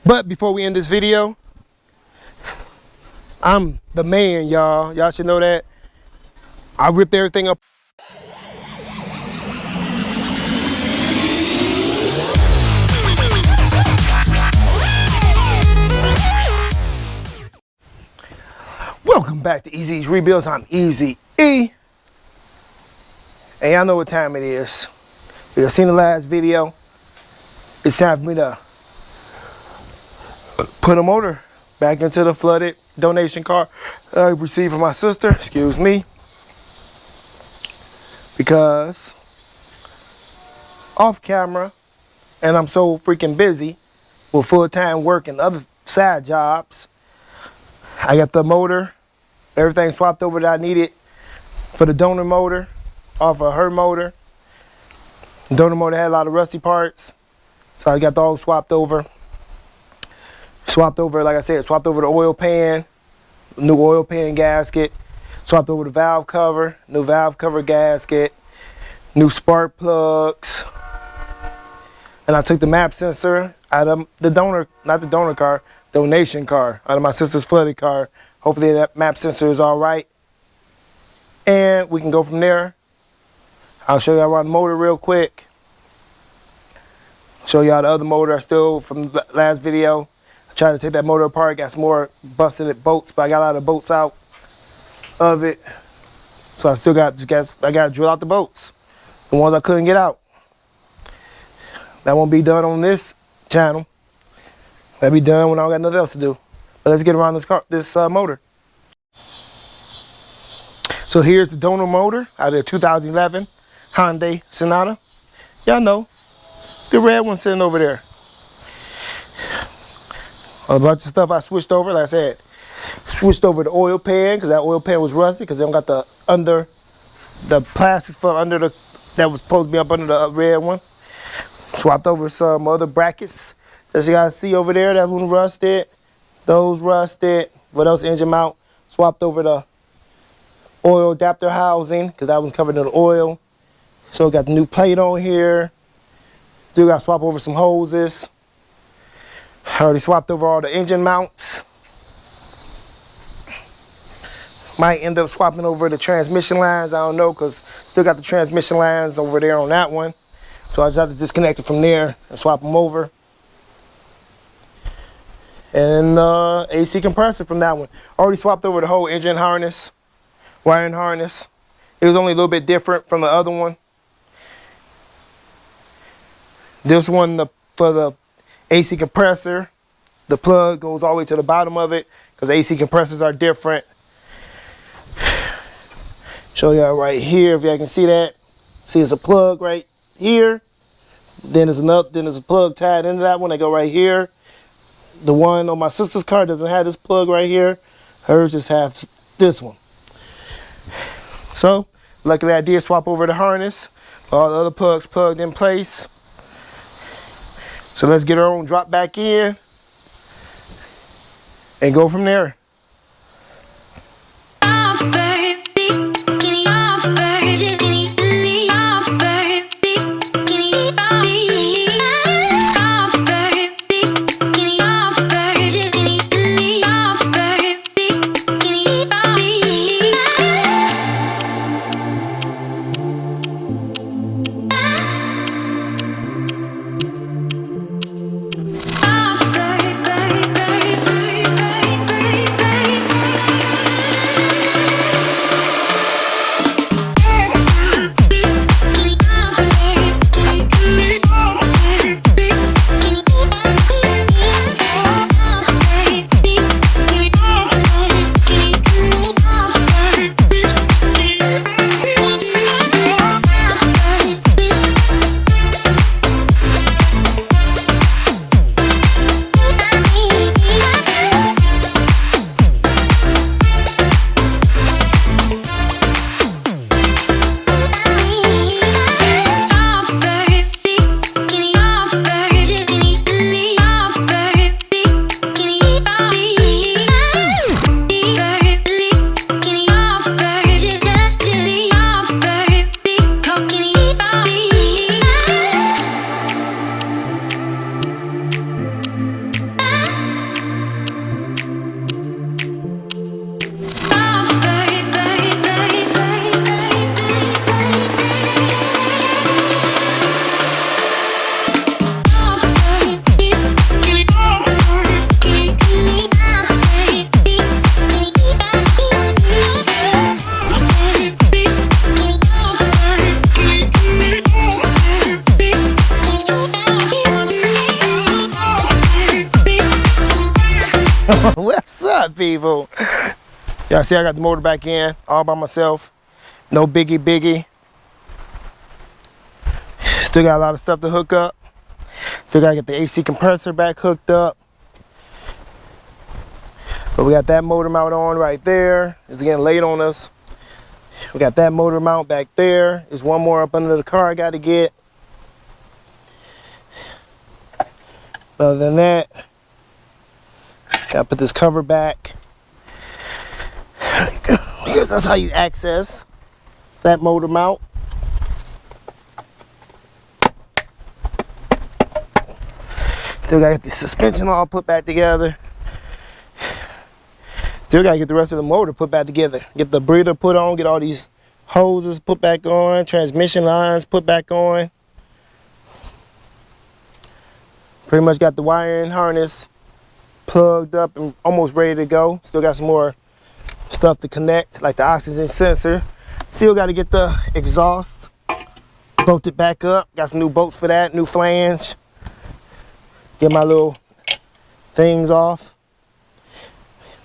But before we end this video, I'm the man, y'all. Y'all should know that. I ripped everything up. Welcome back to Easy's Rebuilds. I'm Easy E. And y'all know what time it is. You seen the last video. It's time for me to put a motor back into the flooded donation car I received from my sister. Excuse me. Because off camera, and I'm so freaking busy with full-time work and other side jobs, I got the motor, everything swapped over that I needed for the donor motor off of her motor. The donor motor had a lot of rusty parts, so I got those swapped over. Swapped over, like I said, swapped over the oil pan, new oil pan gasket, swapped over the valve cover, new valve cover gasket, new spark plugs. And I took the map sensor out of the donor, not the donor car, donation car, out of my sister's flooded car. Hopefully that map sensor is all right. And we can go from there. I'll show y'all around the motor real quick. Show y'all the other motor I still from the last video. I tried to take that motor apart, got some more busted bolts, but I got a lot of bolts out of it. So I still got to drill out the bolts. The ones I couldn't get out. That won't be done on this channel. That'll be done when I don't got nothing else to do. But let's get around this motor. So here's the donor motor out of the 2011 Hyundai Sonata. Y'all know, the red one sitting over there. A bunch of stuff I switched over, like I said. Switched over the oil pan, because that oil pan was rusty, because they don't got the plastics from under that was supposed to be up under the red one. Swapped over some other brackets that you guys see over there. That one rusted. Those rusted. What else? Engine mount. Swapped over the oil adapter housing, because that one's covered in oil. So got the new plate on here. Still got to swap over some hoses. I already swapped over all the engine mounts. Might end up swapping over the transmission lines. I don't know, because still got the transmission lines over there on that one. So I just have to disconnect it from there and swap them over. And AC compressor from that one. Already swapped over the whole engine harness, wiring harness. It was only a little bit different from the other one. This one, for the AC compressor, the plug goes all the way to the bottom of it, because AC compressors are different. Show y'all right here if y'all can see that. See, it's a plug right here. Then there's a plug tied into that one. They go right here. The one on my sister's car doesn't have this plug right here. Hers just has this one. So, luckily I did swap over the harness. All the other plugs plugged in place. So let's get our own drop back in and go from there. people. Y'all see I got the motor back in all by myself. No biggie. Still got a lot of stuff to hook up. Still gotta get the AC compressor back hooked up. But we got that motor mount on right there. It's getting late on us. We got that motor mount back there. There's one more up under the car I gotta get. Other than that, gotta put this cover back. Because that's how you access that motor mount. Still gotta get the suspension all put back together. Still gotta get the rest of the motor put back together. Get the breather put on, get all these hoses put back on, transmission lines put back on. Pretty much got the wiring harness plugged up and almost ready to go. Still got some more stuff to connect, like the oxygen sensor. Still got to get the exhaust bolted back up. Got some new bolts for that, new flange. Get my little things off.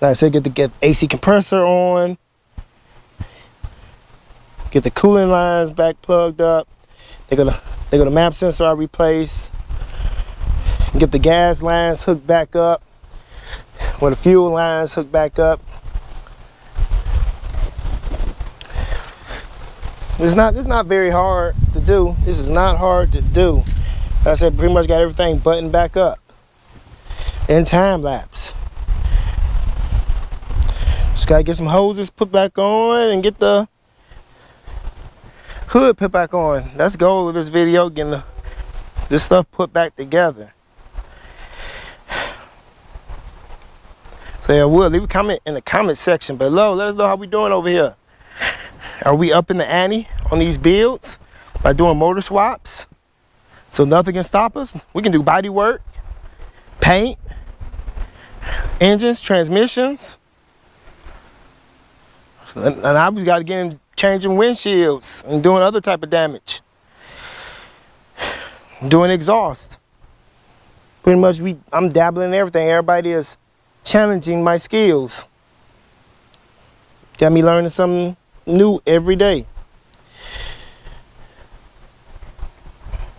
Like I said, get the AC compressor on. Get the cooling lines back plugged up. They got the map sensor I replaced. Get the gas lines hooked back up. Or the fuel lines hooked back up. It's not very hard to do. This is not hard to do. Like I said, pretty much got everything buttoned back up in time lapse. Just gotta get some hoses put back on and get the hood put back on. That's the goal of this video, getting this stuff put back together. So yeah, leave a comment in the comment section below. Let us know how we doing over here. Are we up in the ante on these builds by doing motor swaps? So nothing can stop us. We can do body work, paint, engines, transmissions. And I was got to get in changing windshields and doing other type of damage. Doing exhaust. Pretty much I'm dabbling in everything. Everybody is challenging my skills. Got me learning something new every day.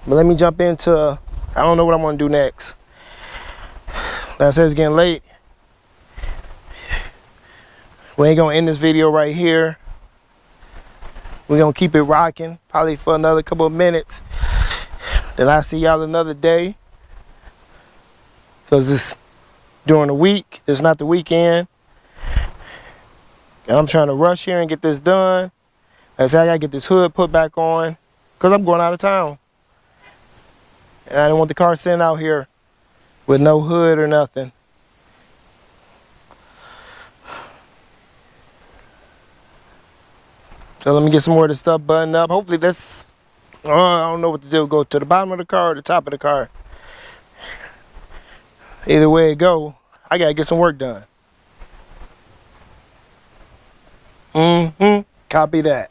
But let me jump into, I don't know what I'm gonna do next. Like I said, it's getting late. We ain't gonna end this video right here. We're gonna keep it rocking, probably for another couple of minutes. Then I'll see y'all another day. Because it's during the week, it's not the weekend. And I'm trying to rush here and get this done. Like I said, I gotta get this hood put back on because I'm going out of town. And I don't want the car sitting out here with no hood or nothing. So let me get some more of this stuff buttoned up. Hopefully this, I don't know what to do. Go to the bottom of the car or the top of the car. Either way it go, I gotta get some work done. Copy that.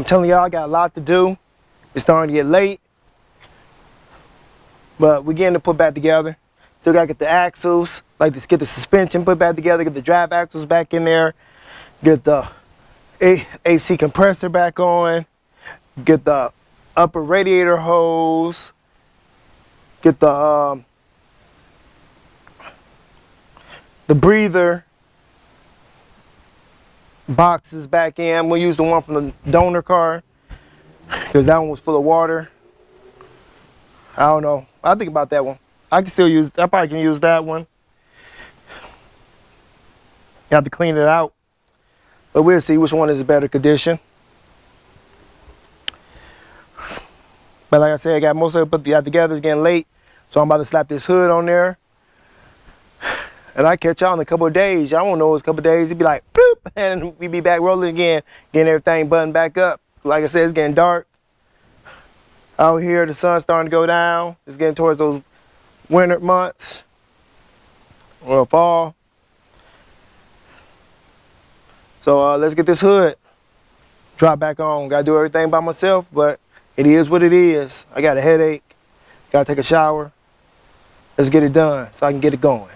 I'm telling y'all, I got a lot to do. It's starting to get late, but we're getting to put back together. Still gotta get the axles, like to get the suspension put back together, get the drive axles back in there, get the AC compressor back on, get the upper radiator hose, get the breather boxes back in. I'm gonna use the one from the donor car because that one was full of water. I don't know. I'll think about that one. I probably can use that one. You have to clean it out, but we'll see which one is in better condition. But like I said, I got most of it put together. It's getting late, so I'm about to slap this hood on there. And I catch y'all in a couple of days. Y'all won't know it's a couple of days. It'd be like, boop, and we be back rolling again, getting everything buttoned back up. Like I said, it's getting dark. Out here, the sun's starting to go down. It's getting towards those winter months, or fall. So let's get this hood drop back on. Gotta do everything by myself, but it is what it is. I got a headache. Gotta take a shower. Let's get it done so I can get it going.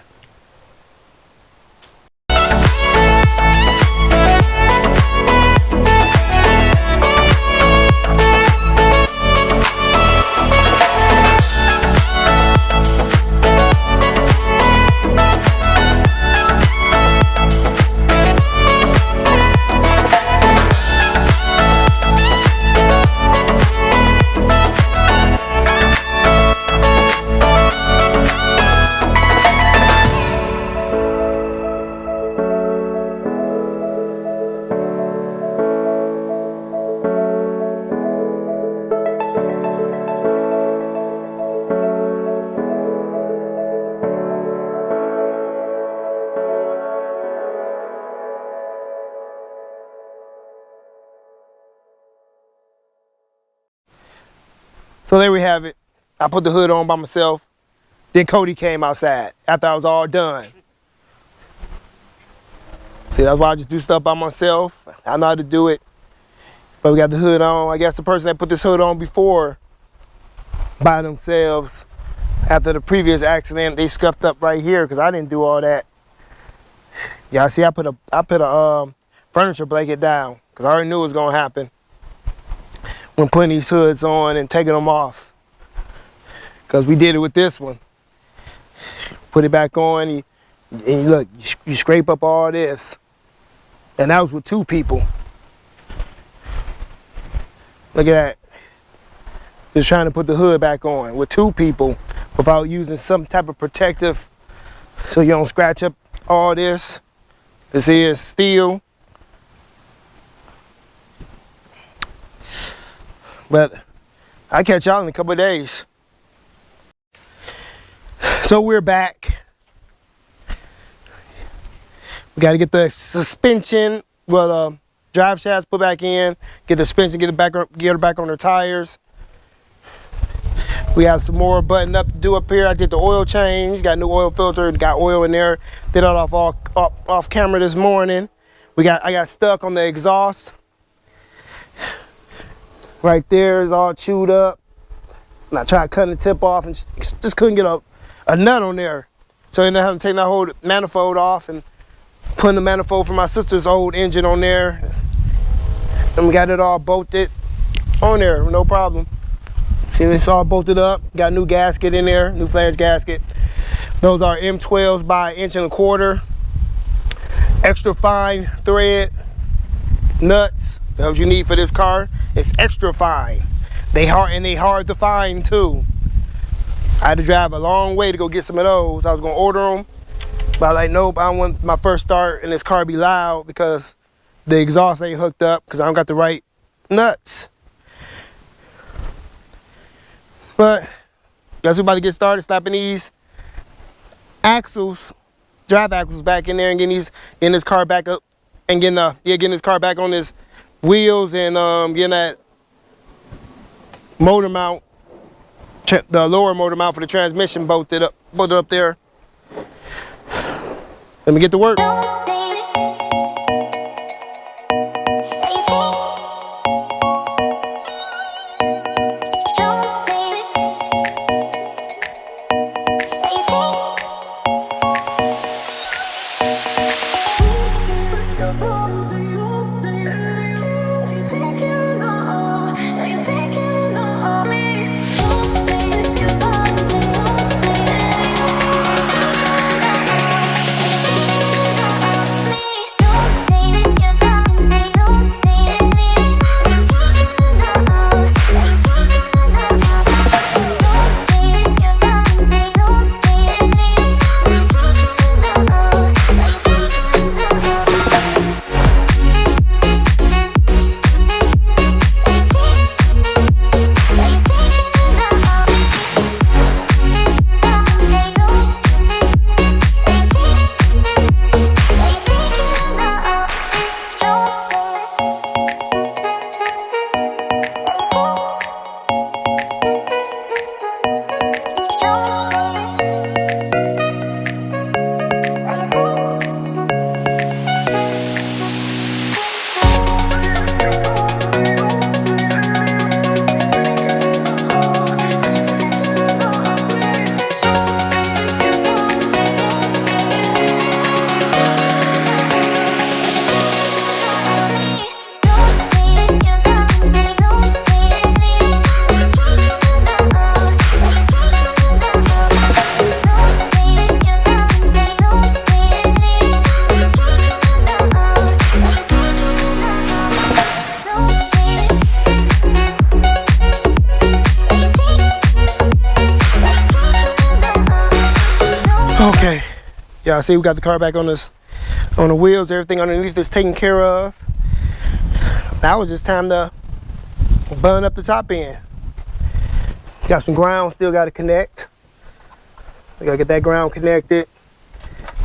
So there we have it. I put the hood on by myself. Then Cody came outside after I was all done. See, that's why I just do stuff by myself. I know how to do it. But we got the hood on. I guess the person that put this hood on before by themselves, after the previous accident, they scuffed up right here because I didn't do all that. Y'all see, I put a furniture blanket down because I already knew it was gonna happen when putting these hoods on and taking them off, because we did it with this one. Put it back on, and look, you scrape up all this, and that was with 2 people. Look at that. Just trying to put the hood back on with 2 people without using some type of protective so you don't scratch up all this. This is steel. But I'll catch y'all in a couple of days. So we're back. We got to get the suspension, drive shafts put back in, get the suspension, get her back on her tires. We have some more button up to do up here. I did the oil change, got new oil filter, got oil in there. Did it off camera this morning. I got stuck on the exhaust. Right there is all chewed up. And I tried cutting the tip off and just couldn't get a nut on there. So I ended up having to take that whole manifold off and putting the manifold from my sister's old engine on there. And we got it all bolted on there, no problem. See, it's all bolted up. Got a new gasket in there, new flange gasket. Those are M12s by 1.25 inches. Extra fine thread nuts. That's what you need for this car. It's extra fine. They hard to find too. I had to drive a long way to go get some of those. I was gonna order them, but I was like, nope, I don't want my first start in this car to be loud because the exhaust ain't hooked up because I don't got the right nuts. But guess we're about to get started slapping these axles, drive axles back in there and getting this car back up and getting this car back on this wheels and getting that motor mount, the lower motor mount for the transmission bolted up there. Let me get to work. Y'all see we got the car back on the wheels. Everything underneath is taken care of. Now it's just time to bun up the top end. Got some ground still got to connect. We got to get that ground connected.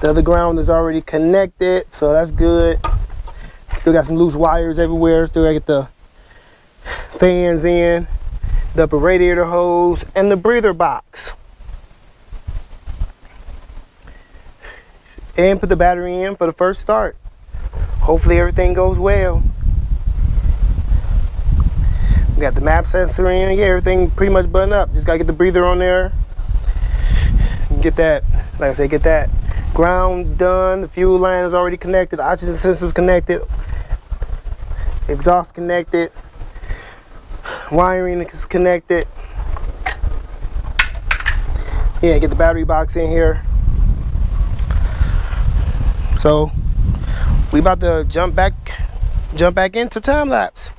The other ground is already connected, so that's good. Still got some loose wires everywhere. Still got to get the fans in, the upper radiator hose, and the breather box. And put the battery in for the first start. Hopefully everything goes well. We got the map sensor in. Yeah, everything pretty much buttoned up. Just gotta get the breather on there. Get that, like I said, get that ground done. The fuel line is already connected. The oxygen sensor is connected. Exhaust connected. Wiring is connected. Yeah, get the battery box in here. So we about to jump back into time lapse.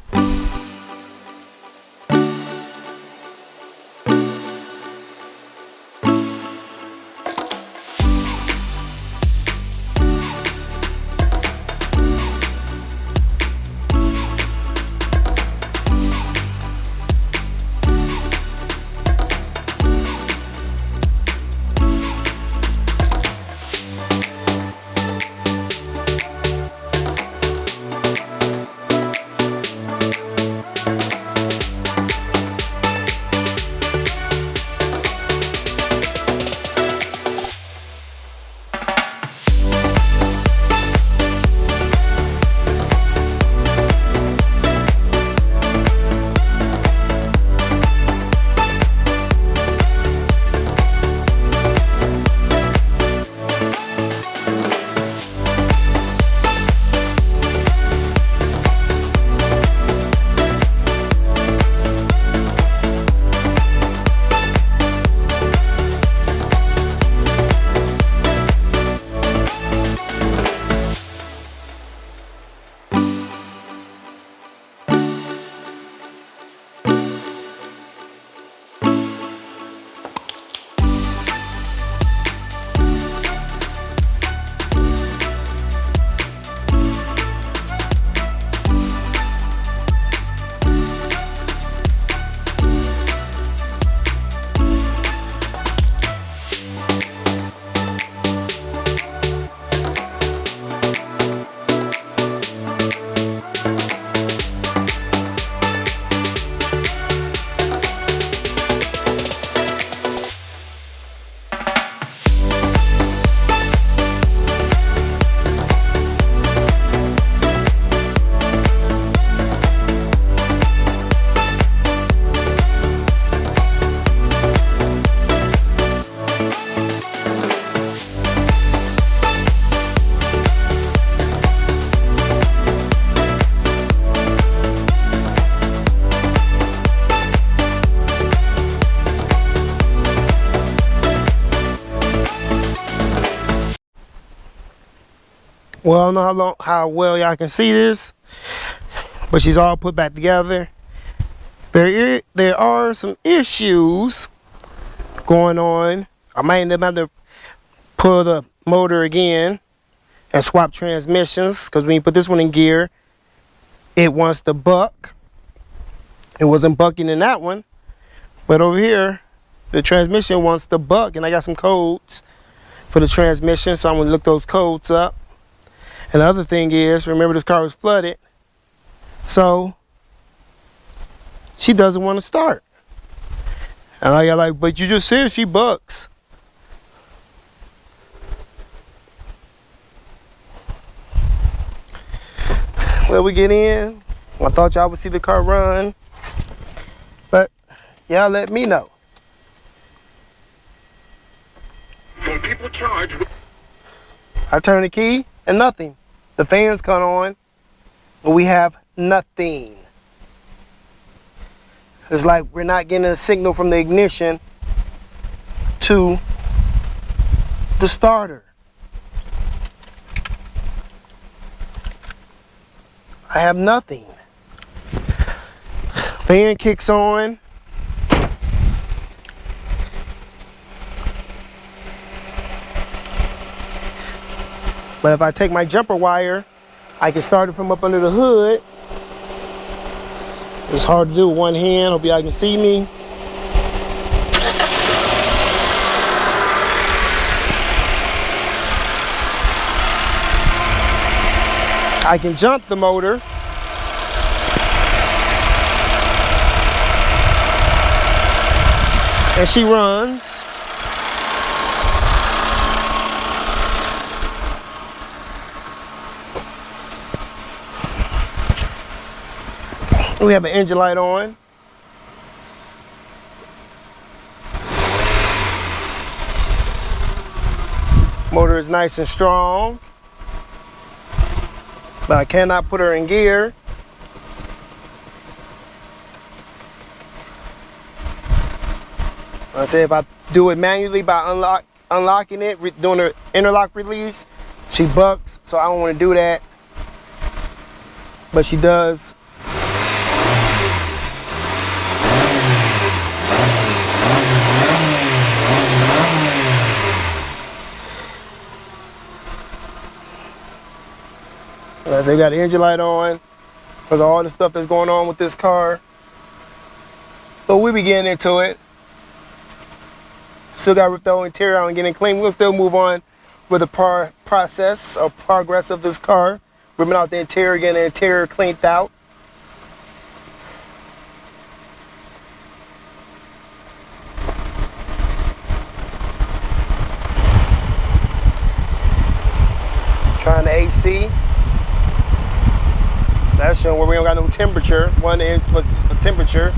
Well, I don't know how well y'all can see this, but she's all put back together. There are some issues going on. I might have to pull the motor again and swap transmissions, because when you put this one in gear, it wants to buck. It wasn't bucking in that one, but over here, the transmission wants to buck, and I got some codes for the transmission, so I'm gonna look those codes up. And the other thing is, remember this car was flooded, so she doesn't want to start. And I got like, but you just said she bucks. Well, we get in. I thought y'all would see the car run, but y'all let me know. When people charge, I turn the key and nothing. The fans come on, but we have nothing. It's like we're not getting a signal from the ignition to the starter. I have nothing. Fan kicks on. But if I take my jumper wire, I can start it from up under the hood. It's hard to do with one hand. Hope y'all can see me. I can jump the motor. And she runs. We have an engine light on. Motor is nice and strong, but I cannot put her in gear. I say if I do it manually by unlocking it, doing the interlock release, she bucks, so I don't want to do that. But she does. I say we got the engine light on because of all the stuff that's going on with this car. But we be getting into it. Still got to rip the whole interior out and get it clean. We'll still move on with the process or progress of this car. Ripping out the interior, getting the interior cleaned out. Trying the AC. That's showing where we don't got no temperature. One inch was for temperature.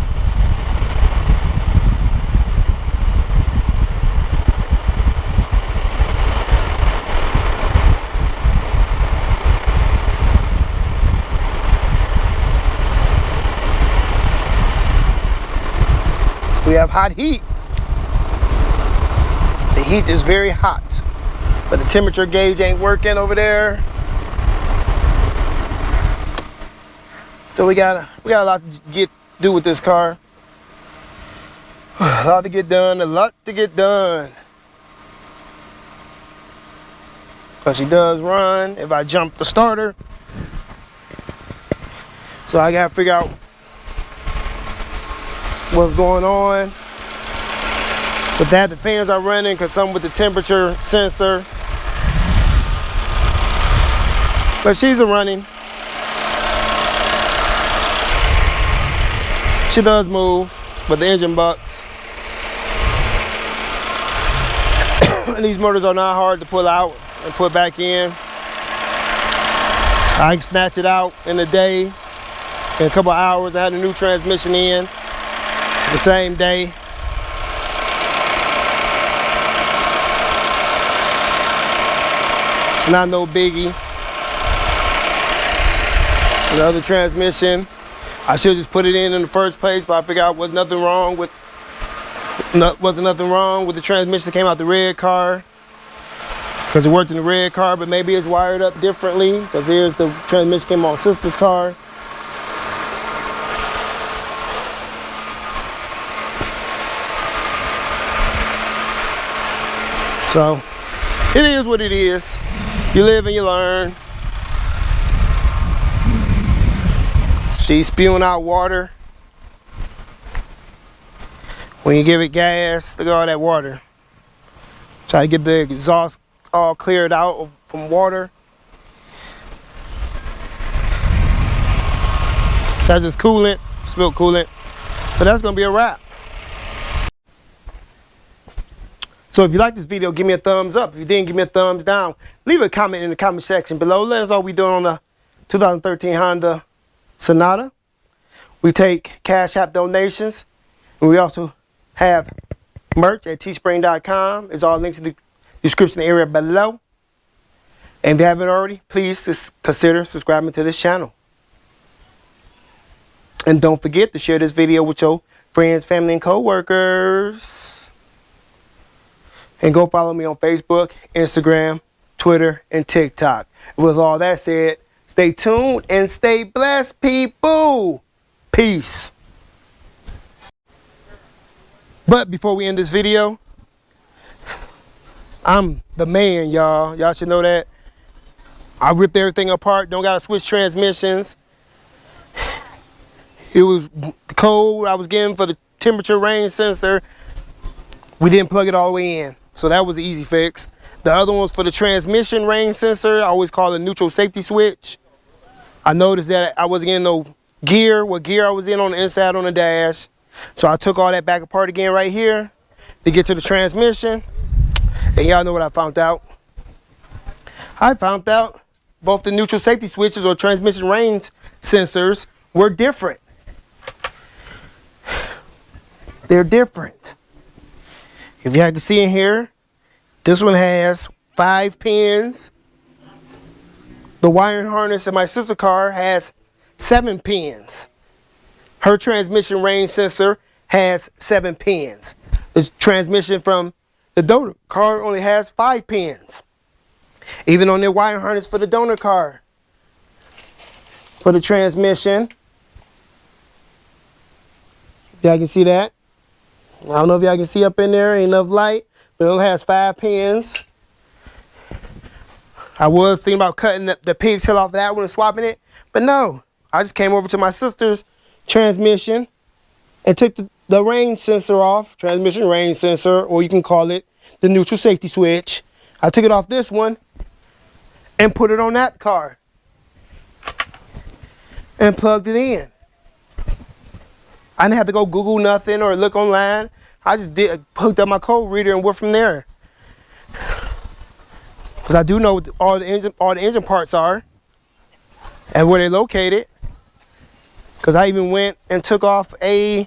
We have hot heat. The heat is very hot, but the temperature gauge ain't working over there. So we got a lot to do with this car. A lot to get done, a lot to get done. Because she does run if I jump the starter. So I gotta figure out what's going on. With that, the fans are running because some with the temperature sensor. But she's running. She does move, but the engine bucks. And these motors are not hard to pull out and put back in. I can snatch it out in a day. In a couple of hours, I had a new transmission in the same day. It's not no biggie. The other transmission, I should just put it in the first place, but I figured out wasn't nothing wrong with the transmission that came out the red car, because it worked in the red car, but maybe it's wired up differently, because here's the transmission came on sister's car. So it is what it is. You live and you learn. She's spewing out water. When you give it gas, look at all that water. Try to get the exhaust all cleared out from water. That's just coolant, spilled coolant. But that's gonna be a wrap. So if you like this video, give me a thumbs up. If you didn't, give me a thumbs down. Leave a comment in the comment section below. Let us know what we're doing on the 2013 Honda Sonata. We take Cash App donations, and we also have merch at teespring.com. It's all linked in the description area below. And if you haven't already, please consider subscribing to this channel. And don't forget to share this video with your friends, family, and co-workers. And go follow me on Facebook, Instagram, Twitter, and TikTok. With all that said, stay tuned and stay blessed, people. Peace. But before we end this video, I'm the man, y'all. Y'all should know that. I ripped everything apart. Don't gotta switch transmissions. It was cold I was getting for the temperature range sensor. We didn't plug it all the way in. So that was an easy fix. The other one was for the transmission range sensor. I always call it a neutral safety switch. I noticed that I wasn't getting no gear, what gear I was in on the inside on the dash. So I took all that back apart again right here to get to the transmission. And y'all know what I found out. I found out both the neutral safety switches or transmission range sensors were different. They're different. If y'all can see in here, this one has 5 pins. The wiring harness in my sister's car has 7 pins. Her transmission range sensor has 7 pins. The transmission from the donor car only has 5 pins. Even on their wiring harness for the donor car, for the transmission, y'all can see that. I don't know if y'all can see up in there, ain't enough light, but it only has 5 pins. I was thinking about cutting the pigtail off that one and swapping it, but no. I just came over to my sister's transmission and took the range sensor off, transmission range sensor, or you can call it the neutral safety switch. I took it off this one and put it on that car and plugged it in. I didn't have to go Google nothing or look online. I just hooked up my code reader and went from there. Because I do know what all the engine parts are and where they're located. Because I even went and took off a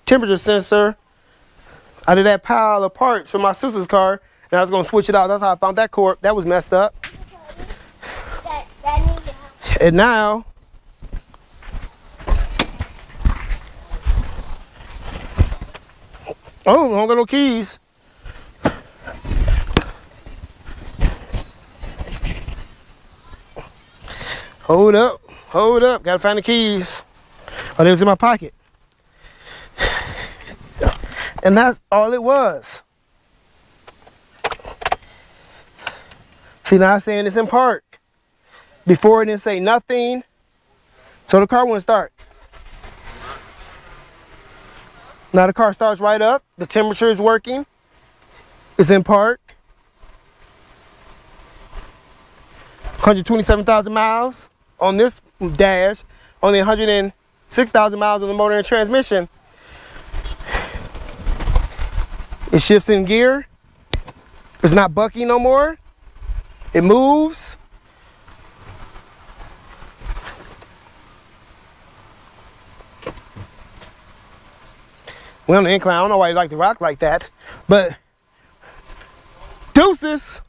temperature sensor out of that pile of parts from my sister's car, and I was gonna switch it out. That's how I found that cord. That was messed up. And now, oh, I don't got no keys. Hold up, gotta find the keys. Oh, they was in my pocket. And that's all it was. See, now it's saying it's in park. Before it didn't say nothing, so the car wouldn't start. Now the car starts right up, the temperature is working, it's in park. 127,000 miles on this dash, only 106,000 miles on the motor and transmission. It shifts in gear. It's not bucking no more. It moves. We're on the incline. I don't know why you like to rock like that, but deuces.